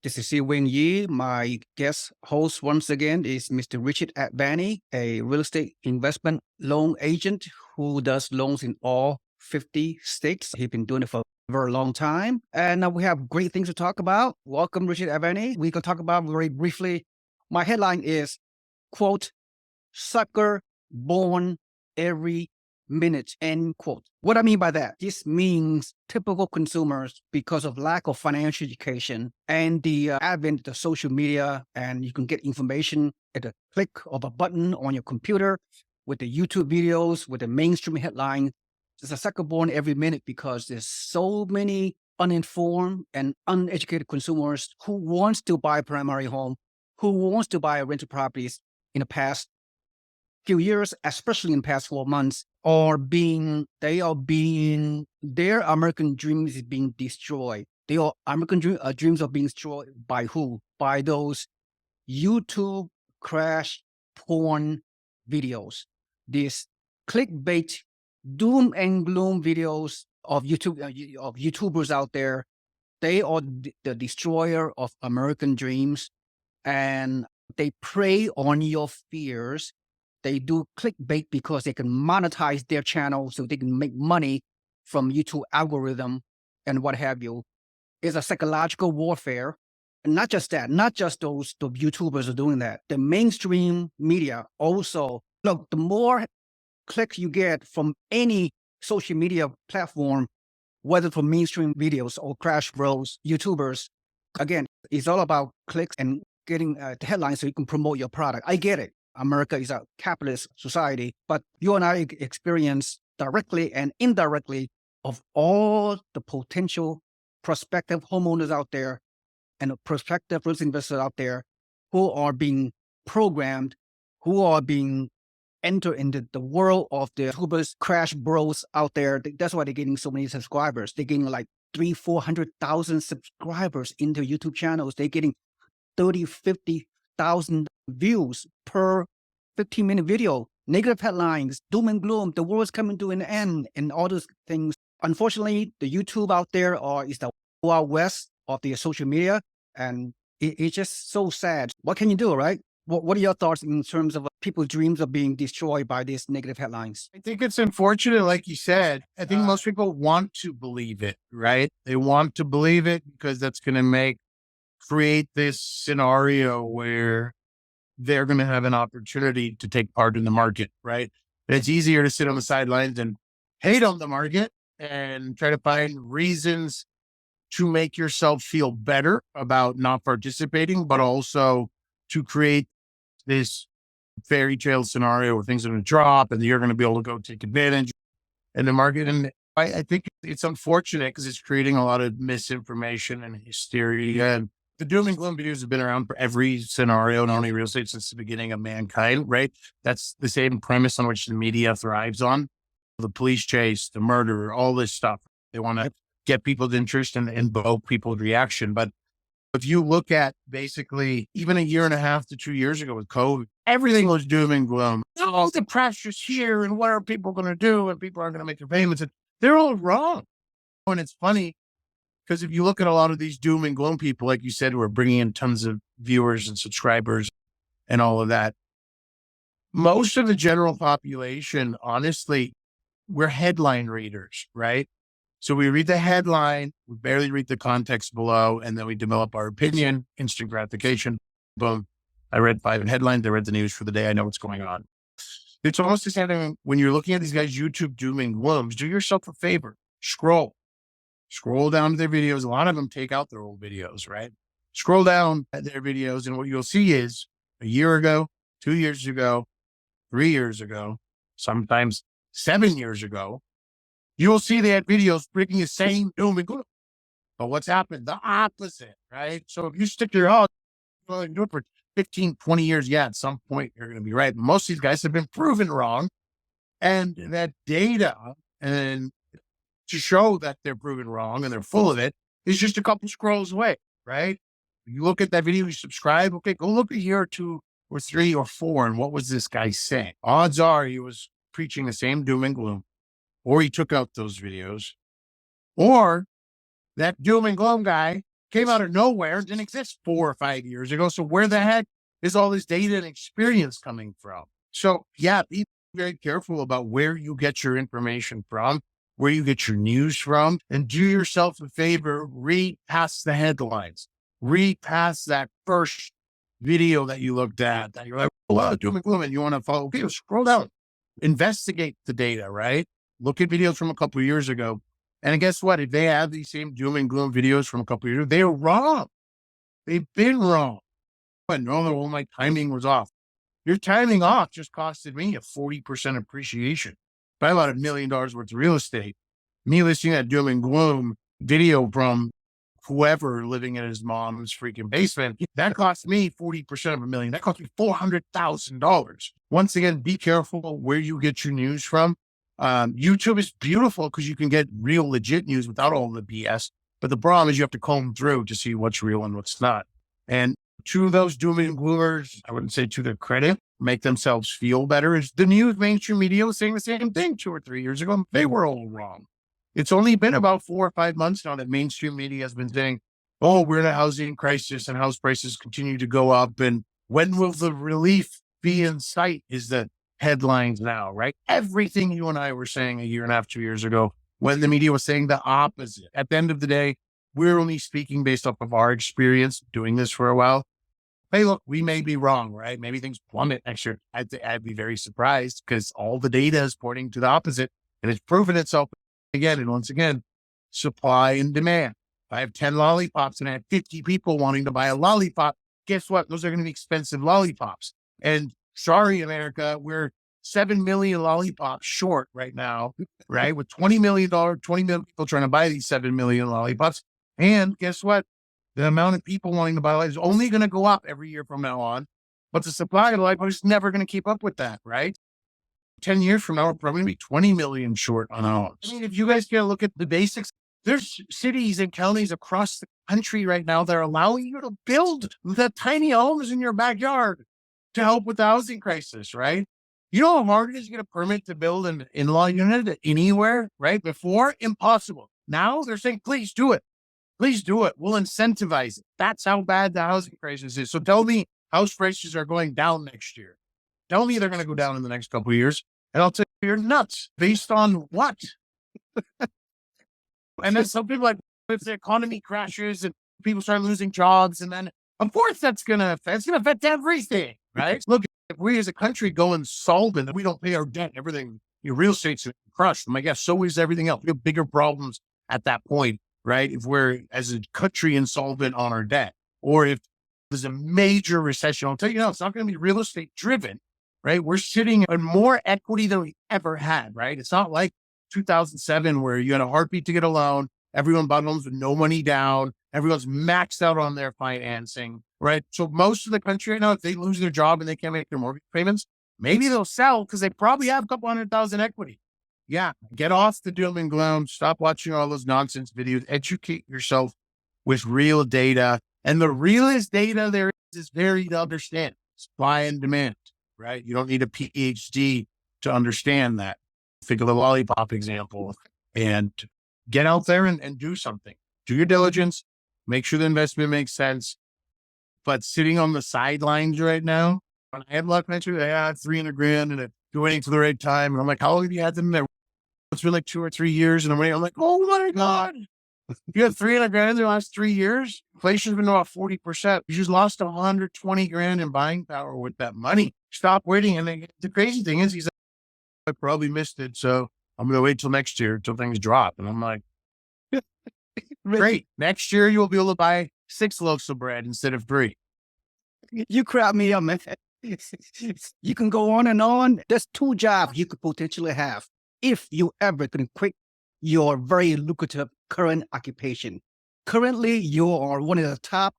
This is Seewing Yee. My guest host once again is Mr. Richard Advani, a real estate investment loan agent who does loans in all 50 states. He's been doing it for a very long time. And we have great things to talk about. Welcome, Richard Advani. We can talk about very briefly. My headline is, quote, sucker born every minute, end quote. What I mean by that, this means typical consumers, because of lack of financial education and the advent of social media, and you can get information at a click of a button on your computer with the YouTube videos, with the mainstream headline. There's a sucker born every minute because there's so many uninformed and uneducated consumers who wants to buy a primary home, who wants to buy rental properties in the past few years, especially in the past 4 months, their American dreams is being destroyed. Their American dreams are being destroyed by who? By those YouTube crash porn videos. These clickbait, doom and gloom videos of YouTubers out there. They are the destroyer of American dreams, and they prey on your fears. They do clickbait because they can monetize their channel so they can make money from YouTube algorithm and what have you. It's a psychological warfare. And not just that, not just the YouTubers are doing that. The mainstream media also, look, the more clicks you get from any social media platform, whether from mainstream videos or Crash Bros YouTubers, again, it's all about clicks and getting the headlines so you can promote your product. I get it. America is a capitalist society, but you and I experience directly and indirectly of all the potential prospective homeowners out there and prospective real estate investors out there who are being programmed, who are being entered into the world of the YouTubers, Crash Bros out there. That's why they're getting so many subscribers. They're getting like 300,000-400,000 subscribers into YouTube channels. They're getting 30,000-50,000 views per 15-minute video, negative headlines, doom and gloom, the world's coming to an end, and all those things. Unfortunately, the YouTube out there is the Wild West of the social media, and it's just so sad. What can you do, right? What are your thoughts in terms of people's dreams of being destroyed by these negative headlines? I think it's unfortunate, like you said. I think most people want to believe it, right? They want to believe it because that's going to create this scenario where they're going to have an opportunity to take part in the market, right? It's easier to sit on the sidelines and hate on the market and try to find reasons to make yourself feel better about not participating, but also to create this fairy tale scenario where things are going to drop and you're going to be able to go take advantage in the market. And I think it's unfortunate because it's creating a lot of misinformation and hysteria. And the doom and gloom videos have been around for every scenario, not only real estate, since the beginning of mankind, right? That's the same premise on which the media thrives on. The police chase, the murder, all this stuff. They want to get people's interest and invoke people's reaction. But if you look at basically even a year and a half to 2 years ago with COVID, everything was doom and gloom. Oh, the pressure's here, and what are people going to do? And people aren't going to make their payments. And they're all wrong. And it's funny because if you look at a lot of these doom and gloom people, like you said, who are bringing in tons of viewers and subscribers and all of that, most of the general population, honestly, we're headline readers, right? So we read the headline, we barely read the context below, and then we develop our opinion, instant gratification. Boom. I read 5 headlines. I read the news for the day. I know what's going on. It's almost the same thing when you're looking at these guys' YouTube doom and glooms. Do yourself a favor. Scroll down to their videos. A lot of them take out their old videos, right? Scroll down at their videos, and what you'll see is a year ago, 2 years ago, 3 years ago, sometimes 7 years ago, you'll see they had videos bringing the same doom and gloom. But what's happened? The opposite, right? So if you stick your head, well, do it for 15, 20 years, yeah, at some point you're going to be right. Most of these guys have been proven wrong. And that data, and to show that they're proven wrong and they're full of it, is just a couple scrolls away, right? You look at that video, you subscribe, okay, go look at year or 2 or 3 or 4, and what was this guy saying? Odds are he was preaching the same doom and gloom, or he took out those videos, or that doom and gloom guy came out of nowhere, didn't exist 4 or 5 years ago. So where the heck is all this data and experience coming from? So yeah, be very careful about where you get your information from, where you get your news from, and do yourself a favor, read past the headlines, read past that first video that you looked at that you're like, oh, doom and gloom, and you want to follow. Okay, scroll down, investigate the data, right? Look at videos from a couple of years ago. And guess what? If they have these same doom and gloom videos from a couple of years ago, they're wrong. They've been wrong. But no, my timing was off. Your timing off just costed me a 40% appreciation. If I bought $1 million worth of real estate, me listening to that doom and gloom video from whoever living in his mom's freaking basement, that cost me 40% of $1 million. That cost me $400,000. Once again, be careful where you get your news from. YouTube is beautiful because you can get real legit news without all the BS. But the problem is you have to comb through to see what's real and what's not. And to those doom and gloomers, I wouldn't say to their credit, make themselves feel better, is the news mainstream media was saying the same thing 2 or 3 years ago. They were all wrong. It's only been about 4 or 5 months now that mainstream media has been saying, oh, we're in a housing crisis and house prices continue to go up. And when will the relief be in sight is the headlines now, right? Everything you and I were saying a year and a half, 2 years ago, when the media was saying the opposite. At the end of the day, we're only speaking based off of our experience doing this for a while. Hey, look, we may be wrong, right? Maybe things plummet next year. I'd be very surprised because all the data is pointing to the opposite, and it's proven itself again and once again. Supply and demand. If I have 10 lollipops and I have 50 people wanting to buy a lollipop, guess what? Those are going to be expensive lollipops. And sorry, America, we're 7 million lollipops short right now, right? With $20 million people trying to buy these 7 million lollipops. And guess what? The amount of people wanting to buy lollipops is only going to go up every year from now on. But the supply of lollipops is never going to keep up with that, right? 10 years from now, we're probably going to be 20 million short on homes. I mean, if you guys can look at the basics, there's cities and counties across the country right now that are allowing you to build the tiny homes in your backyard to help with the housing crisis, right? You know how hard it is to get a permit to build an in-law unit anywhere, right? Before, impossible. Now they're saying, please do it. Please do it. We'll incentivize it. That's how bad the housing crisis is. So tell me house prices are going down next year. Tell me they're going to go down in the next couple of years. And I'll tell you, you're nuts. Based on what? And then some people like, if the economy crashes and people start losing jobs, and then of course that's going to affect everything, right? Look, if we as a country go insolvent and we don't pay our debt, everything, your real estate's crushed. My guess, so is everything else. We have bigger problems at that point, right? If we're as a country insolvent on our debt, or if there's a major recession, I'll tell you now, it's not going to be real estate driven, right? We're sitting on more equity than we ever had, right? It's not like 2007 where you had a heartbeat to get a loan. Everyone bought homes with no money down. Everyone's maxed out on their financing, right? So most of the country right now, if they lose their job and they can't make their mortgage payments, maybe they'll sell because they probably have a couple $100,000 equity. Yeah, get off the doom and gloom. Stop watching all those nonsense videos. Educate yourself with real data. And the realest data there is very to understand. Supply and demand, right? You don't need a PhD to understand that. Think of the lollipop example and get out there and do something. Do your diligence. Make sure the investment makes sense. But sitting on the sidelines right now, when I had luck mentioned, I had 300 grand and you're waiting for the right time. And I'm like, how long have you had them there? It's been like 2 or 3 years. And I'm waiting. I'm like, oh my God. You had 300 grand in the last 3 years. Inflation's been about 40%. You just lost 120 grand in buying power with that money. Stop waiting. And then the crazy thing is, he's like, I probably missed it. So I'm going to wait till next year till things drop. And I'm like, great. Next year, you'll be able to buy 6 loaves of bread instead of 3. You crap me up, man. You can go on and on. There's 2 jobs you could potentially have if you ever can quit your very lucrative current occupation. Currently, you are one of the top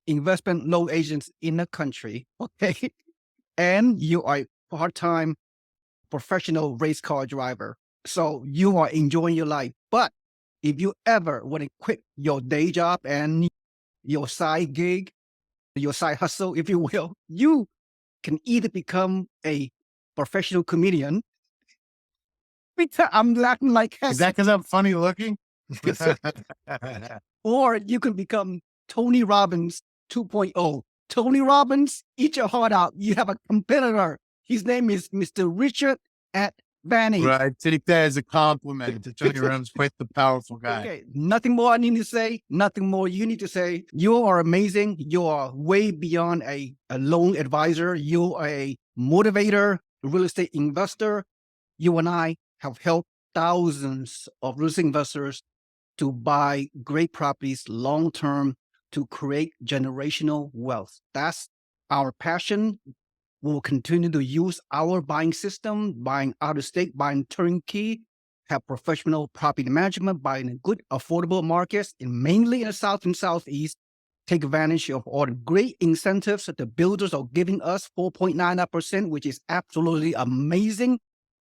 investment loan agents in the country, okay? And you are a part-time professional race car driver. So you are enjoying your life. But if you ever want to quit your day job and your side gig, your side hustle, if you will, you can either become a professional comedian. I'm laughing like heck. Is that because I'm funny looking? Or you can become Tony Robbins 2.0. Tony Robbins, eat your heart out. You have a competitor. His name is Mr. Richard Advani. Right. Take that as a compliment to Tony Robbins, quite the powerful guy. Okay, nothing more I need to say. Nothing more you need to say. You are amazing. You are way beyond a loan advisor. You are a motivator, real estate investor. You and I have helped thousands of real estate investors to buy great properties long-term to create generational wealth. That's our passion. We will continue to use our buying system, buying out of state, buying turnkey, have professional property management, buying in good, affordable markets, and mainly in the South and Southeast. Take advantage of all the great incentives that the builders are giving us, 4.99%, which is absolutely amazing.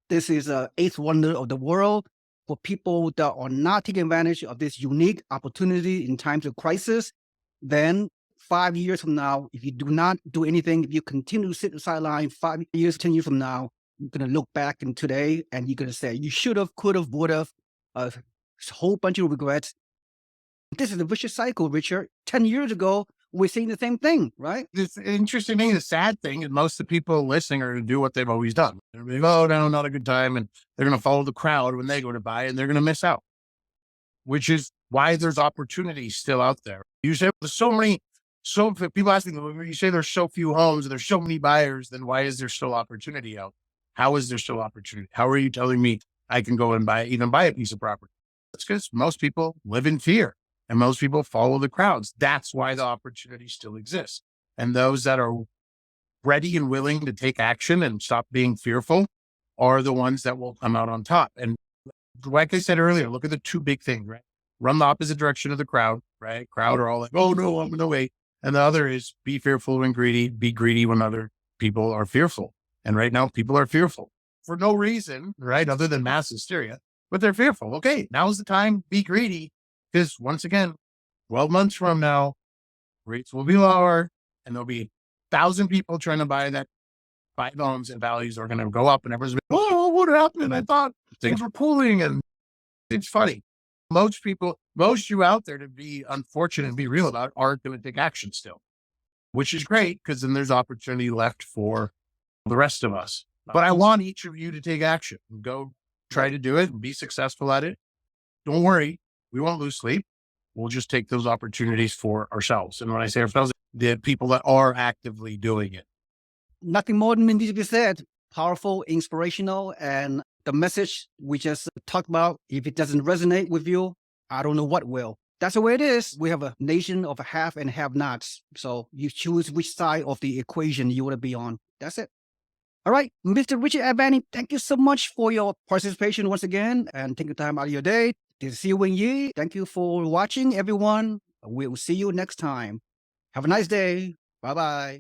This is an eighth wonder of the world. For people that are not taking advantage of this unique opportunity in times of crisis, then 5 years from now, if you do not do anything, if you continue to sit on the sideline 5 years, 10 years from now, you're going to look back in today and you're going to say, you should have, could have, would have, a whole bunch of regrets. This is a vicious cycle, Richard. 10 years ago, we're seeing the same thing, right? This interesting thing, the sad thing is most of the people listening are going to do what they've always done. They're going to be, oh, no, not a good time. And they're going to follow the crowd when they go to buy and they're going to miss out, which is why there's opportunities still out there. You say there's people ask me, you say there's so few homes and there's so many buyers, then why is there still opportunity out? How is there still opportunity? How are you telling me I can go and buy a piece of property? That's because most people live in fear. And most people follow the crowds. That's why the opportunity still exists. And those that are ready and willing to take action and stop being fearful are the ones that will come out on top. And like I said earlier, look at the two big things, right? Run the opposite direction of the crowd, right? Crowd are all like, oh no, I'm no way. And the other is be fearful and greedy, be greedy when other people are fearful. And right now people are fearful for no reason, right? Other than mass hysteria, but they're fearful. Okay, now's the time, be greedy. Because once again, 12 months from now, rates will be lower and there'll be 1,000 people trying to buy homes and values are going to go up and everyone's like, oh, what happened? I thought things were cooling. And it's funny. Most you out there, to be unfortunate and be real about it, aren't going to take action still, which is great because then there's opportunity left for the rest of us. But I want each of you to take action and go try to do it and be successful at it. Don't worry. We won't lose sleep. We'll just take those opportunities for ourselves. And when I say ourselves, the people that are actively doing it. Nothing more than needs to be said. Powerful, inspirational, and the message we just talked about, if it doesn't resonate with you, I don't know what will. That's the way it is. We have a nation of have and have nots. So you choose which side of the equation you want to be on. That's it. All right, Mr. Richard Advani, thank you so much for your participation once again and taking time out of your day. This is Seewing Yee. Thank you for watching, everyone. We will see you next time. Have a nice day. Bye-bye.